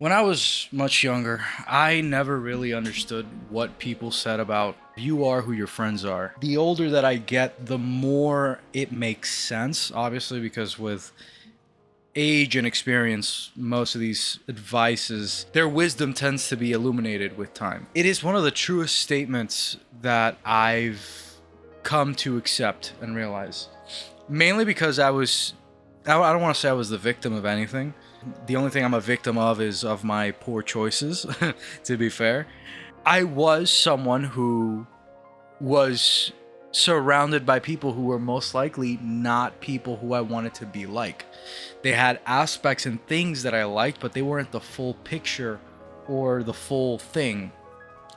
When I was much younger, I never really understood what people said about you are who your friends are. The older that I get, the more it makes sense, obviously, because with age and experience, most of these advices, their wisdom tends to be illuminated with time. It is one of the truest statements that I've come to accept and realize. Mainly because I don't want to say I was the victim of anything. The only thing I'm a victim of is of my poor choices, to be fair. I was someone who was surrounded by people who were most likely not people who I wanted to be like. They had aspects and things that I liked, but they weren't the full picture or the full thing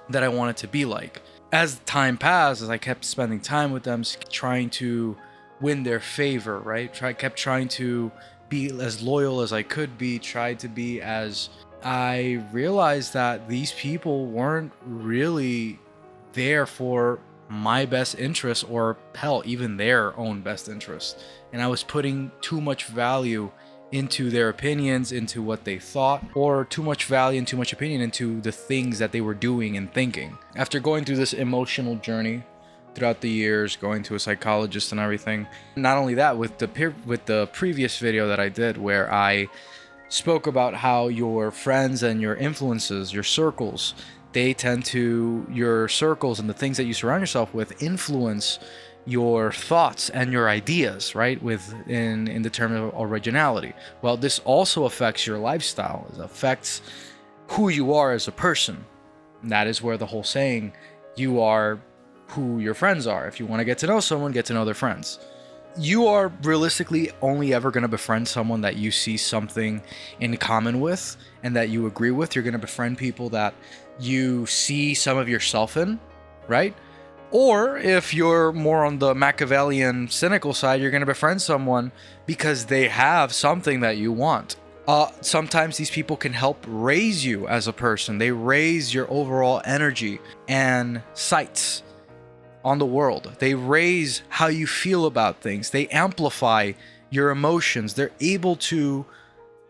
that I wanted to be like. As time passed, as I kept spending time with them, trying to win their favor, right? Kept trying to be as loyal as I could be, tried to be as I realized that these people weren't really there for my best interest or hell, even their own best interest. And I was putting too much value into their opinions, into what they thought, or too much value and too much opinion into the things that they were doing and thinking. After going through this emotional journey throughout the years, going to a psychologist and everything, not only that, with the previous video that I did where I spoke about how your friends and your influences, your circles, your circles and the things that you surround yourself with influence your thoughts and your ideas, right? In the term of originality. Well, this also affects your lifestyle. It affects who you are as a person. And that is where the whole saying, you are who your friends are. If you want to get to know someone, get to know their friends. You are realistically only ever going to befriend someone that you see something in common with and that you agree with. You're going to befriend people that you see some of yourself in, right? Or if you're more on the Machiavellian cynical side, you're going to befriend someone because they have something that you want. Sometimes these people can help raise you as a person. They raise your overall energy and sights on the world. They raise how you feel about things. They amplify your emotions. They're able to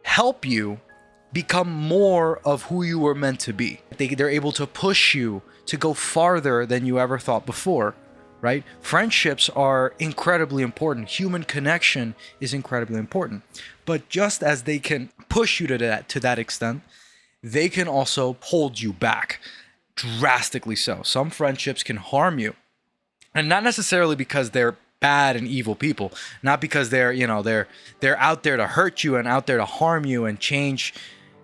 help you become more of who you were meant to be. They're able to push you to go farther than you ever thought before, right? Friendships are incredibly important. Human connection is incredibly important. But just as they can push you to that extent, they can also hold you back drastically so. Some friendships can harm you. And not necessarily because they're bad and evil people, not because they're out there to hurt you and out there to harm you and change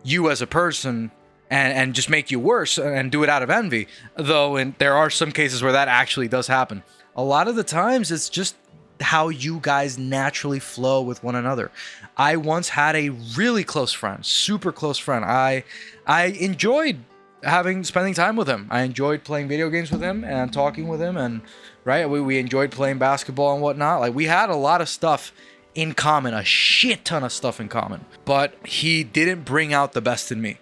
you as a person and just make you worse and do it out of envy. Though there are some cases where that actually does happen. A lot of the times it's just how you guys naturally flow with one another. I once had a really close friend, super close friend. I enjoyed spending time with him. I enjoyed playing video games with him and talking with him, and right, we enjoyed playing basketball and whatnot. Like, we had a lot of stuff in common, a shit ton of stuff in common. But he didn't bring out the best in me,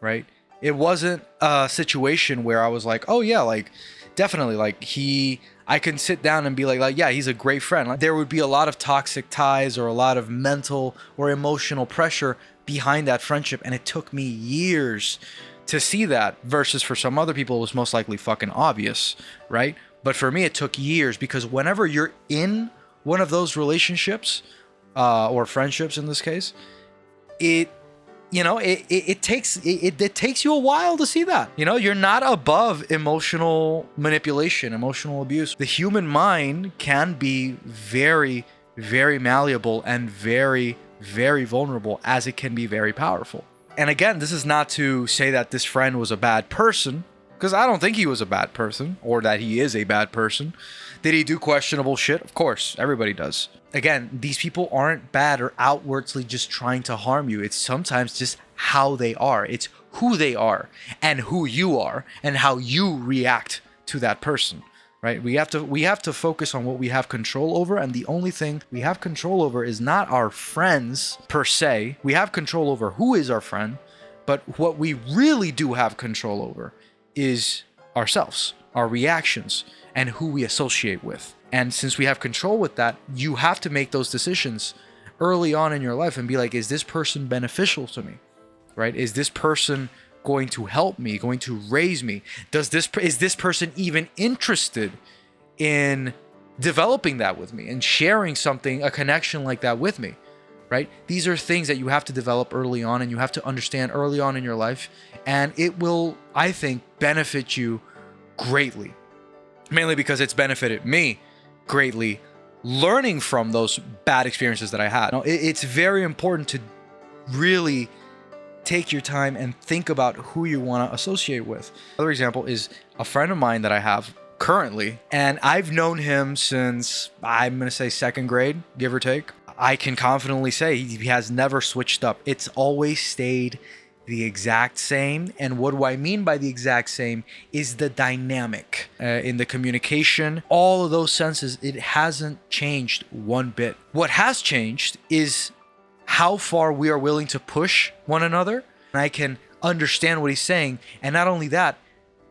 right? It wasn't a situation where I was like, oh yeah, like definitely, like I can sit down and be like, yeah, he's a great friend. Like, there would be a lot of toxic ties or a lot of mental or emotional pressure behind that friendship, and it took me years to see that, versus for some other people it was most likely fucking obvious, right? But for me it took years, because whenever you're in one of those relationships or friendships in this case, it takes you a while to see that. You're not above emotional manipulation, emotional abuse. The human mind can be very, very malleable and very, very vulnerable, as it can be very powerful. And again, this is not to say that this friend was a bad person, because I don't think he was a bad person, or that he is a bad person. Did he do questionable shit? Of course, everybody does. Again, these people aren't bad or outwardly just trying to harm you. It's sometimes just how they are. It's who they are and who you are and how you react to that person, right? We have to focus on what we have control over, and the only thing we have control over is not our friends per se. We have control over who is our friend, but what we really do have control over is ourselves, our reactions, and who we associate with. And since we have control with that, you have to make those decisions early on in your life and be like, is this person beneficial to me? right? Is this person going to help me, going to raise me? Is this person even interested in developing that with me and sharing something, a connection like that with me, right? These are things that you have to develop early on, and you have to understand early on in your life, and it will, I think, benefit you greatly, mainly because it's benefited me greatly learning from those bad experiences that I had. It's very important to really take your time and think about who you want to associate with. Another example is a friend of mine that I have currently, and I've known him since, I'm going to say, second grade, give or take. I can confidently say he has never switched up. It's always stayed the exact same. And what do I mean by the exact same is the dynamic in the communication, all of those senses. It hasn't changed one bit. What has changed is how far we are willing to push one another. And I can understand what he's saying, and not only that,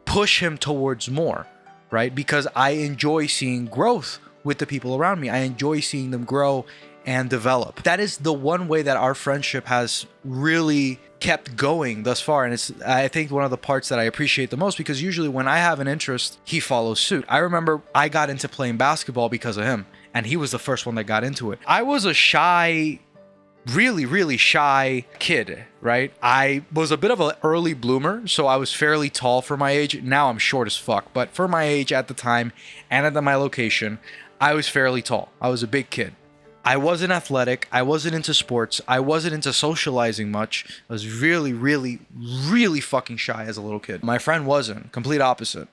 push him towards more, right? Because I enjoy seeing growth with the people around me. I enjoy seeing them grow and develop. That is the one way that our friendship has really kept going thus far. And it's, I think, one of the parts that I appreciate the most, because usually when I have an interest, he follows suit. I remember I got into playing basketball because of him, and he was the first one that got into it. I was a shy, really shy kid, right? I was a bit of an early bloomer, so I was fairly tall for my age. Now I'm short as fuck, but for my age at the time and at my location, I was fairly tall. I was a big kid. I wasn't athletic. I wasn't into sports. I wasn't into socializing much. I was really fucking shy as a little kid. My friend wasn't. Complete opposite.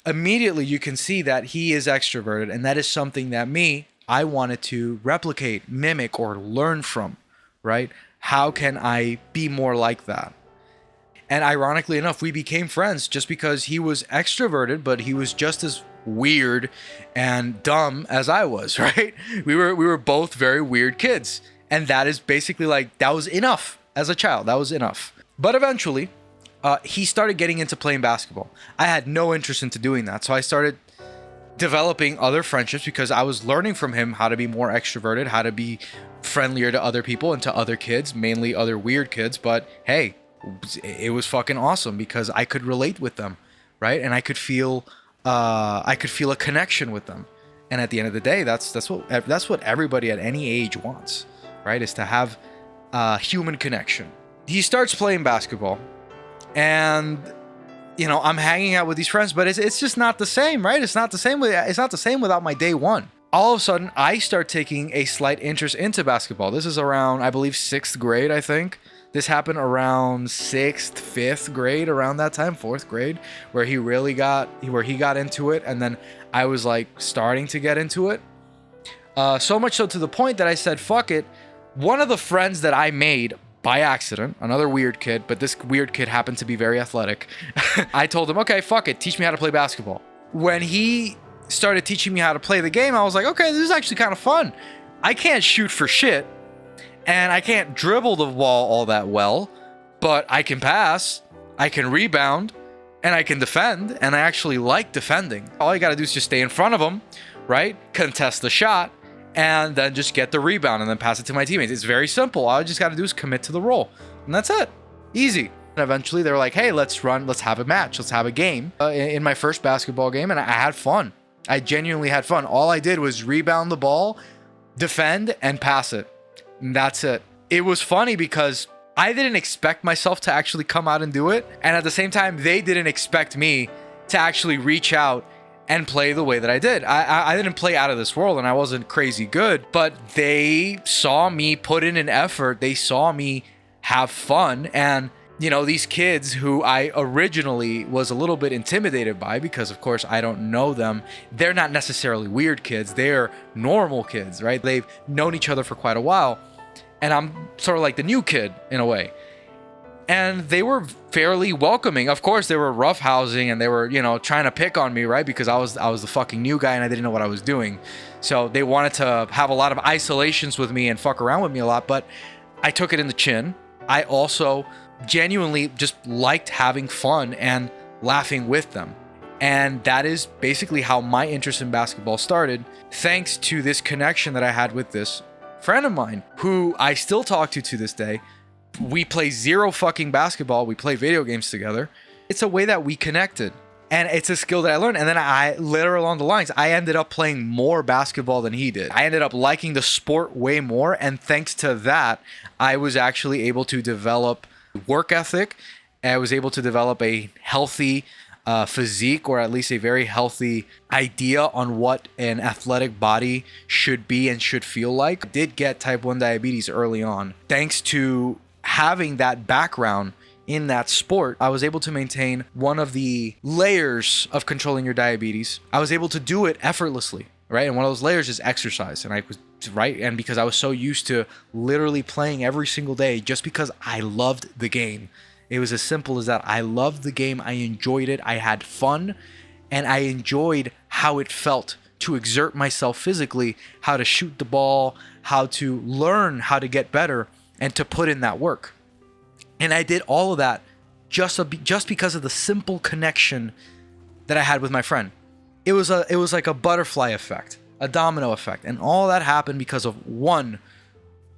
Immediately you can see that he is extroverted, and that is something that I wanted to replicate, mimic, or learn from, right? How can I be more like that? And ironically enough, we became friends just because he was extroverted, but he was just as weird and dumb as I was, right? We were both very weird kids. And that is basically that was enough as a child. That was enough. But eventually, he started getting into playing basketball. I had no interest into doing that. So I started developing other friendships because I was learning from him how to be more extroverted, how to be friendlier to other people and to other kids, mainly other weird kids. But hey, it was fucking awesome because I could relate with them, right? And I could feel a connection with them. And at the end of the day, that's what everybody at any age wants, right? Is to have a human connection. He starts playing basketball, and I'm hanging out with these friends, but it's just not the same, right? It's not the same without my day one. All of a sudden, I start taking a slight interest into basketball. This is around, I believe, 6th grade, I think. This happened around 6th, 5th grade, around that time, 4th grade, where he got into it. And then I was starting to get into it. So much so to the point that I said, fuck it. One of the friends that I made by accident, another weird kid, but this weird kid happened to be very athletic. I told him, okay, fuck it. Teach me how to play basketball. When he started teaching me how to play the game, I was like, okay, this is actually kind of fun. I can't shoot for shit. And I can't dribble the ball all that well, but I can pass, I can rebound, and I can defend, and I actually like defending. All I gotta do is just stay in front of them, right? Contest the shot, and then just get the rebound and then pass it to my teammates. It's very simple. All I just gotta do is commit to the role, and that's it. Easy. And eventually they're like, hey, let's have a match, let's have a game. In my first basketball game, and I had fun. I genuinely had fun. All I did was rebound the ball, defend, and pass it. And that's it. It was funny because I didn't expect myself to actually come out and do it. And at the same time, they didn't expect me to actually reach out and play the way that I did. I didn't play out of this world, and I wasn't crazy good, but they saw me put in an effort. They saw me have fun. And, these kids who I originally was a little bit intimidated by, because of course I don't know them. They're not necessarily weird kids. They're normal kids, right? They've known each other for quite a while. And I'm sort of like the new kid in a way. And they were fairly welcoming. Of course, they were roughhousing and they were, trying to pick on me, right? Because I was the fucking new guy and I didn't know what I was doing. So they wanted to have a lot of isolations with me and fuck around with me a lot. But I took it in the chin. I also genuinely just liked having fun and laughing with them. And that is basically how my interest in basketball started, thanks to this connection that I had with this friend of mine who I still talk to this day, We play zero fucking basketball. We play video games together. It's a way that we connected. And it's a skill that I learned. And then I, later along the lines, I ended up playing more basketball than he did. I ended up liking the sport way more. And thanks to that, I was actually able to develop work ethic. I was able to develop a healthy physique, or at least a very healthy idea on what an athletic body should be and should feel like. I did get type 1 diabetes early on. Thanks to having that background in that sport, I was able to maintain one of the layers of controlling your diabetes. I was able to do it effortlessly, right? And one of those layers is exercise. And I was right. And because I was so used to literally playing every single day, just because I loved the game. It was as simple as that. I loved the game. I enjoyed it. I had fun, and I enjoyed how it felt to exert myself physically, how to shoot the ball, how to learn how to get better, and to put in that work. And I did all of that just because of the simple connection that I had with my friend. It was like a butterfly effect, a domino effect. And all that happened because of one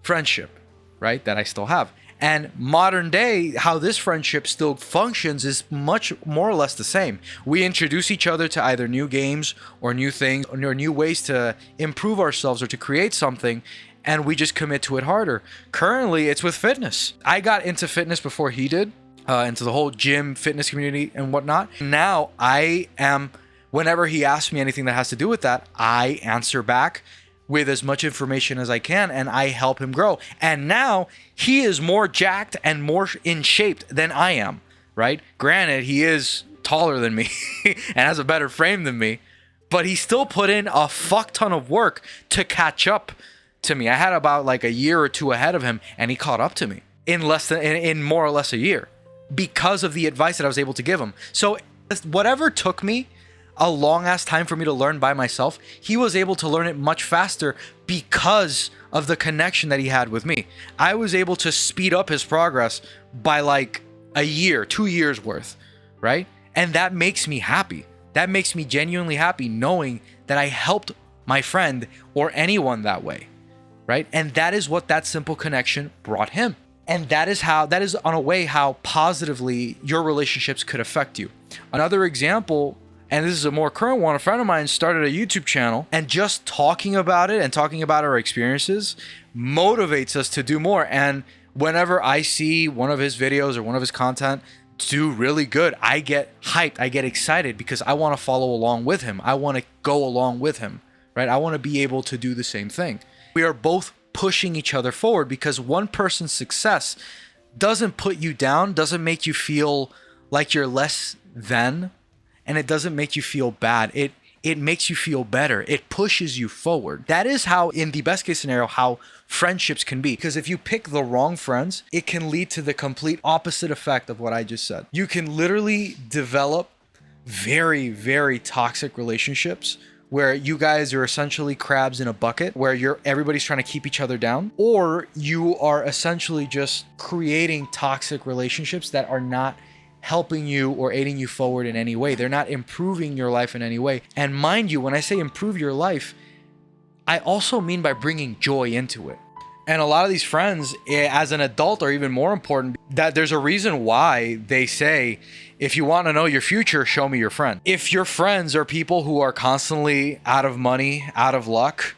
friendship, right? That I still have. And modern day, how this friendship still functions is much more or less the same. We introduce each other to either new games or new things or new ways to improve ourselves or to create something, and we just commit to it harder. Currently, it's with fitness. I got into fitness before he did, into the whole gym, fitness community and whatnot. Now I am, whenever he asks me anything that has to do with that, I answer back with as much information as I can, and I help him grow. And now he is more jacked and more in shape than I am, right? Granted, he is taller than me and has a better frame than me, but he still put in a fuck ton of work to catch up to me. I had about like a year or two ahead of him, and he caught up to me in more or less a year because of the advice that I was able to give him. So whatever took me a long ass time for me to learn by myself, he was able to learn it much faster because of the connection that he had with me. I was able to speed up his progress by like a year, 2 years worth, right? And that makes me happy. That makes me genuinely happy knowing that I helped my friend or anyone that way, right? And that is what that simple connection brought him. And that is on a way how positively your relationships could affect you. Another example, and this is a more current one, a friend of mine started a YouTube channel, and just talking about it and talking about our experiences motivates us to do more. And whenever I see one of his videos or one of his content do really good, I get hyped, I get excited because I want to follow along with him. I want to go along with him, right? I want to be able to do the same thing. We are both pushing each other forward because one person's success doesn't put you down, doesn't make you feel like you're less than, and it doesn't make you feel bad. It makes you feel better. It pushes you forward. That is how, in the best case scenario, how friendships can be. Because if you pick the wrong friends, it can lead to the complete opposite effect of what I just said. You can literally develop very, very toxic relationships where you guys are essentially crabs in a bucket, where everybody's trying to keep each other down, or you are essentially just creating toxic relationships that are not helping you or aiding you forward in any way. They're not improving your life in any way. And mind you, when I say improve your life, I also mean by bringing joy into it. And a lot of these friends, as an adult, are even more important. That there's a reason why they say, if you want to know your future, show me your friend. If your friends are people who are constantly out of money, out of luck,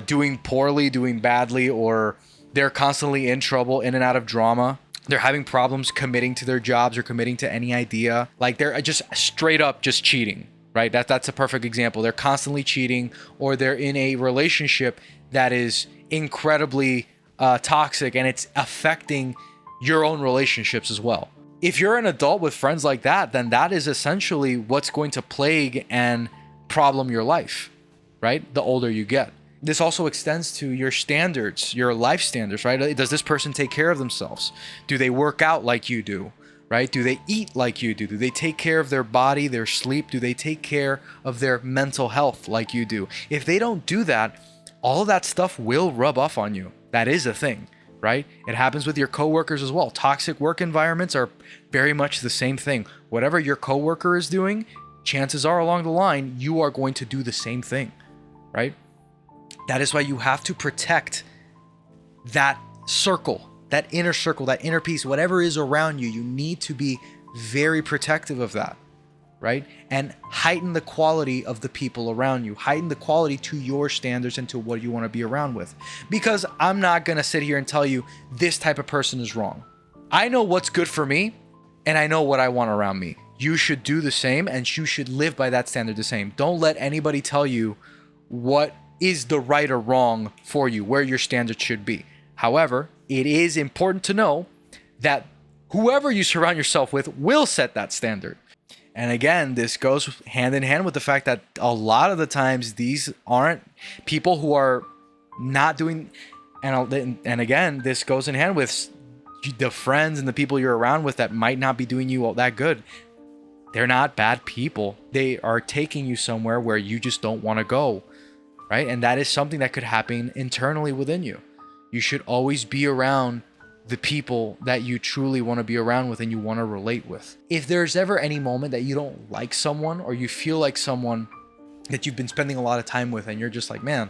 doing poorly, doing badly, or they're constantly in trouble, in and out of drama, they're having problems committing to their jobs or committing to any idea, like they're just straight up just cheating, right? That's a perfect example. They're constantly cheating, or they're in a relationship that is incredibly toxic, and it's affecting your own relationships as well. If you're an adult with friends like that, then that is essentially what's going to plague and problem your life, right? The older you get. This also extends to your standards, your life standards, right? Does this person take care of themselves? Do they work out like you do, right? Do they eat like you do? Do they take care of their body, their sleep? Do they take care of their mental health like you do? If they don't do that, all of that stuff will rub off on you. That is a thing, right? It happens with your coworkers as well. Toxic work environments are very much the same thing. Whatever your coworker is doing, chances are along the line, you are going to do the same thing, right? That is why you have to protect that circle that inner circle, that inner peace, whatever is around you, you need to be very protective of that, right? And heighten the quality of the people around you, heighten the quality to your standards and to what you want to be around with. Because I'm not going to sit here and tell you this type of person is wrong. I know what's good for me, and I know what I want around me. You should do the same, and you should live by that standard the same. Don't let anybody tell you what is the right or wrong for you, where your standards should be. However, it is important to know that whoever you surround yourself with will set that standard. And again, this goes hand in hand with the fact that a lot of the times these aren't people who are not doing, and again, this goes in hand with the friends and the people you're around with that might not be doing you all that good. They're not bad people. They are taking you somewhere where you just don't want to go, right? And that is something that could happen internally within you. You should always be around the people that you truly want to be around with and you want to relate with. If there's ever any moment that you don't like someone, or you feel like someone that you've been spending a lot of time with and you're just like, man,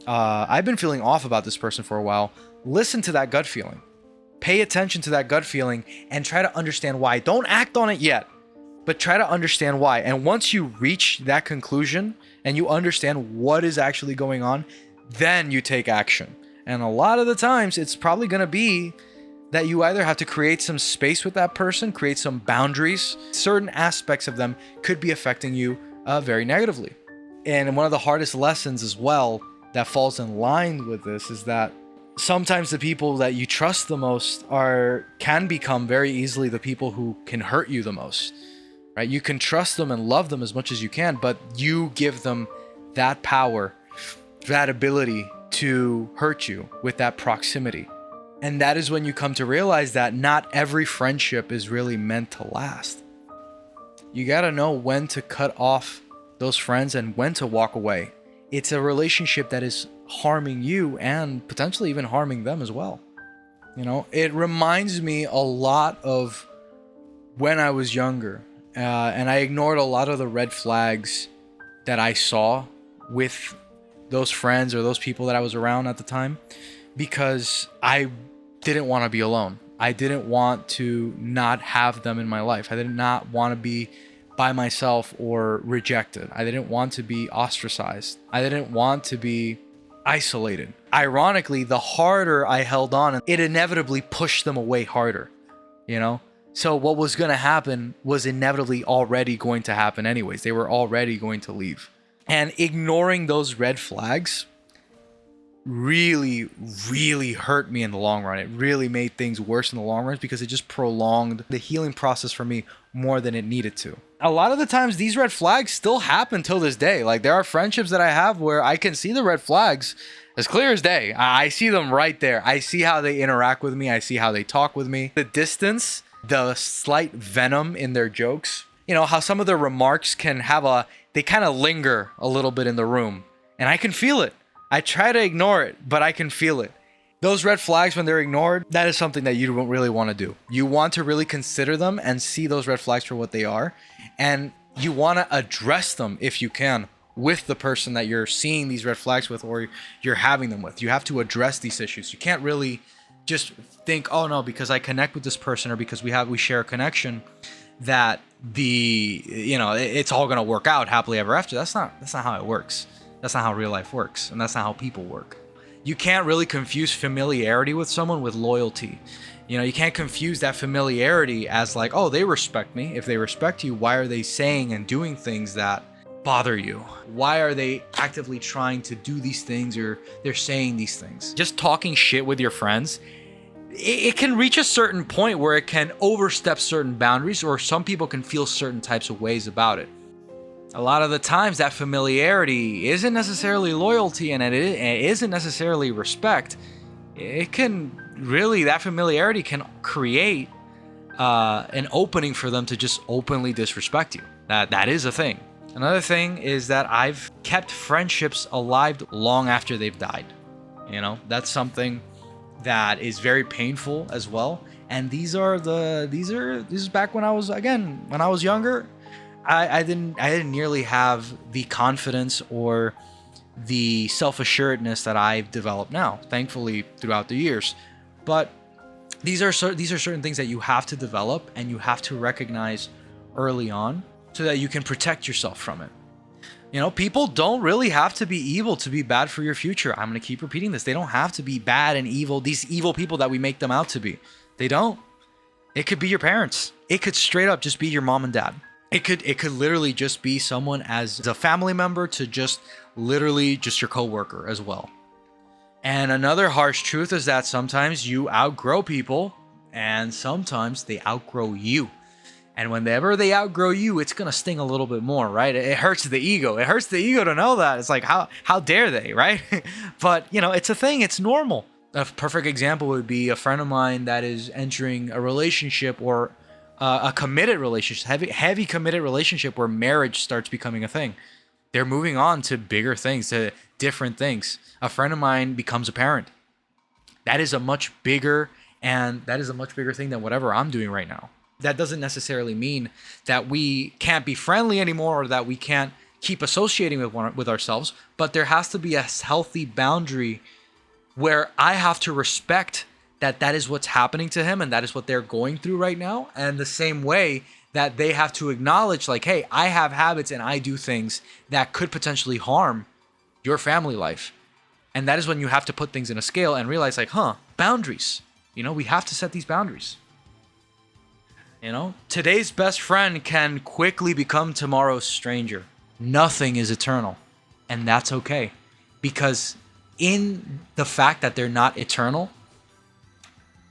I've been feeling off about this person for a while, listen to that gut feeling. Pay attention to that gut feeling and try to understand why. Don't act on it yet, but try to understand why. And once you reach that conclusion and you understand what is actually going on, then you take action. And a lot of the times it's probably going to be that you either have to create some space with that person, create some boundaries. Certain aspects of them could be affecting you very negatively. And one of the hardest lessons as well that falls in line with this is that sometimes the people that you trust the most can become very easily the people who can hurt you the most, right? You can trust them and love them as much as you can, but you give them that power, that ability to hurt you with that proximity. And that is when you come to realize that not every friendship is really meant to last. You got to know when to cut off those friends and when to walk away. It's a relationship that is harming you and potentially even harming them as well. You know, it reminds me a lot of when I was younger, and I ignored a lot of the red flags that I saw with those friends or those people that I was around at the time, because I didn't want to be alone. I didn't want to not have them in my life. I did not want to be by myself or rejected. I didn't want to be ostracized. I didn't want to be isolated. Ironically, the harder I held on, it inevitably pushed them away harder, you know? So what was going to happen was inevitably already going to happen anyways. They were already going to leave. And ignoring those red flags really, really hurt me in the long run. It really made things worse in the long run because it just prolonged the healing process for me more than it needed to. A lot of the times these red flags still happen till this day. Like, there are friendships that I have where I can see the red flags as clear as day. I see them right there. I see how they interact with me. I see how they talk with me. The distance, the slight venom in their jokes, you know, how some of their remarks can have they kind of linger a little bit in the room, and I can feel it. I try to ignore it, but I can feel it. Those red flags, when they're ignored, that is something that you don't really want to do. You want to really consider them and see those red flags for what they are. And you want to address them, if you can, with the person that you're seeing these red flags with or you're having them with. You have to address these issues. You can't really just think, oh no, because I connect with this person or because we share a connection, that it's all going to work out happily ever after. That's not how it works. That's not how real life works, and that's not how people work. You can't really confuse familiarity with someone with loyalty. You know, you can't confuse that familiarity as like, oh, they respect me. If they respect you, why are they saying and doing things that bother you? Why are they actively trying to do these things, or they're saying these things? Just talking shit with your friends, it can reach a certain point where it can overstep certain boundaries, or some people can feel certain types of ways about it. A lot of the times that familiarity isn't necessarily loyalty, and it isn't necessarily respect. That familiarity can create an opening for them to just openly disrespect you. That is a thing. Another thing is that I've kept friendships alive long after they've died. You know, that's something that is very painful as well. And this is back when I was younger. I didn't nearly have the confidence or the self-assuredness that I've developed now, thankfully, throughout the years. But These are certain things that you have to develop and you have to recognize early on so that you can protect yourself from it. You know, people don't really have to be evil to be bad for your future. I'm going to keep repeating this. They don't have to be bad and evil, these evil people that we make them out to be. They don't. It could be your parents. It could straight up just be your mom and dad. It could literally just be someone as a family member to just literally just your coworker as well. And another harsh truth is that sometimes you outgrow people and sometimes they outgrow you. And whenever they outgrow you, it's going to sting a little bit more, right? It hurts the ego. It hurts the ego to know that. It's like, how dare they, right? But, you know, it's a thing. It's normal. A perfect example would be a friend of mine that is entering a relationship or a committed relationship, heavy committed relationship where marriage starts becoming a thing. They're moving on to bigger things, to different things. A friend of mine becomes a parent. That is a much bigger thing than whatever I'm doing right now. That doesn't necessarily mean that we can't be friendly anymore or that we can't keep associating with ourselves, but there has to be a healthy boundary where I have to respect that is what's happening to him and that is what they're going through right now. And the same way that they have to acknowledge, like, hey, I have habits and I do things that could potentially harm your family life. And that is when you have to put things in a scale and realize, like, boundaries. You know, we have to set these boundaries. You know, today's best friend can quickly become tomorrow's stranger. Nothing is eternal. And that's okay. Because in the fact that they're not eternal,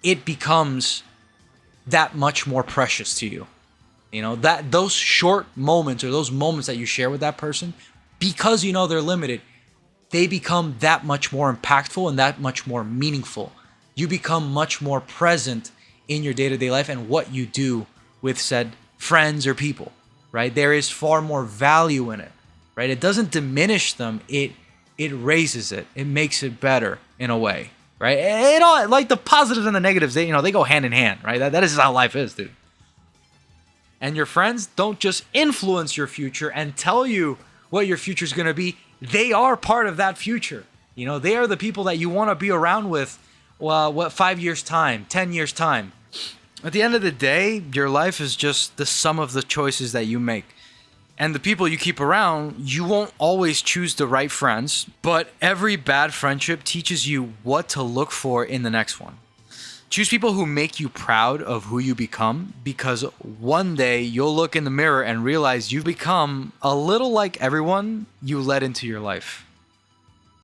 it becomes that much more precious to you. You know, that those short moments or those moments that you share with that person, because you know they're limited, they become that much more impactful and that much more meaningful. You become much more present in your day-to-day life and what you do with said friends or people, right? There is far more value in it, right? It doesn't diminish them. It raises it. It makes it better in a way, right? It all, like the positives and the negatives, they go hand in hand, right? That is how life is, dude. And your friends don't just influence your future and tell you what your future is going to be. They are part of that future. You know, they are the people that you want to be around with, 5 years time, 10 years time. At the end of the day, your life is just the sum of the choices that you make. And the people you keep around, you won't always choose the right friends, but every bad friendship teaches you what to look for in the next one. Choose people who make you proud of who you become, because one day you'll look in the mirror and realize you've become a little like everyone you let into your life.